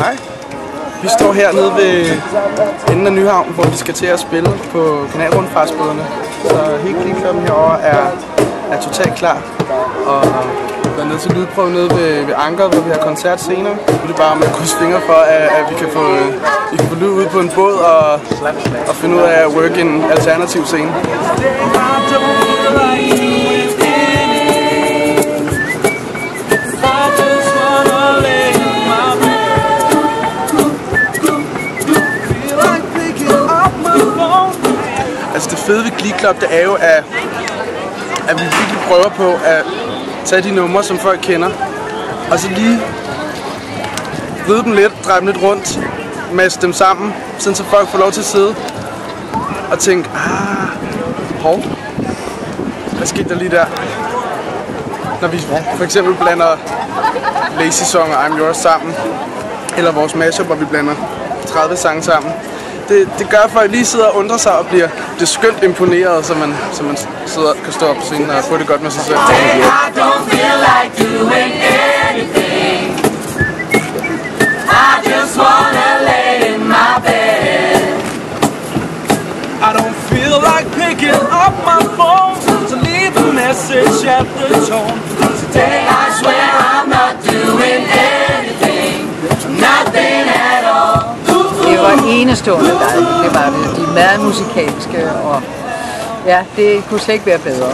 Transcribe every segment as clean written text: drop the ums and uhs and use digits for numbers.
Hej. Vi står hernede ved enden af Nyhavn, hvor vi skal til at spille på kanalrundfartsbådene. Så hele Glee-klubben herovre er totalt klar. Og der er nede til lydprøve nede ved Ankeret, hvor vi har koncert senere. Nu er det bare med at krydse fingre for, at vi kan få lyd ud på en båd og finde ud af at work en alternativ scene. Altså det fede ved Glee Club, det er jo, at vi virkelig prøver på at tage de numre, som folk kender, og så lige vride dem lidt, dreje dem lidt rundt, masse dem sammen, sådan så folk får lov til at sidde og tænke, hov, hvad skete der lige der? Når vi for eksempel blander Lazy Song og I'm Yours sammen, eller vores mashup, hvor vi blander 30 sange sammen. Det gør, at folk lige sidder og undrer sig og bliver skønt imponeret, så man sidder, kan stå op på scenen og få det godt med sig selv. I don't feel like doing anything. I just wanna lay in my bed. I don't feel like picking up my phone to leave a message at the tone. Today I swear I'm not doing anything. Nothing at all. Det var enestående dejligt, det var det. De er meget musikalske, og ja, det kunne slet ikke være bedre.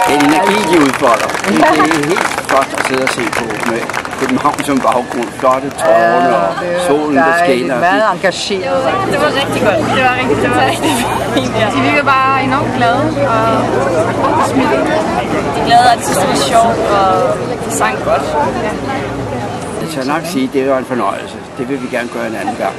Energiudfolder. Det er helt flot at sidde og se på med København som baggrund. Flotte tårne og solen, der skinner. Det er meget engageret. Det var rigtig godt. Det var rigtig fint. De virkede bare enormt glade og smittede. De glade, at det var sjovt og de sang godt. Ja. Jeg skal nok sige, at det var en fornøjelse. Det vil vi gerne gøre en anden gang.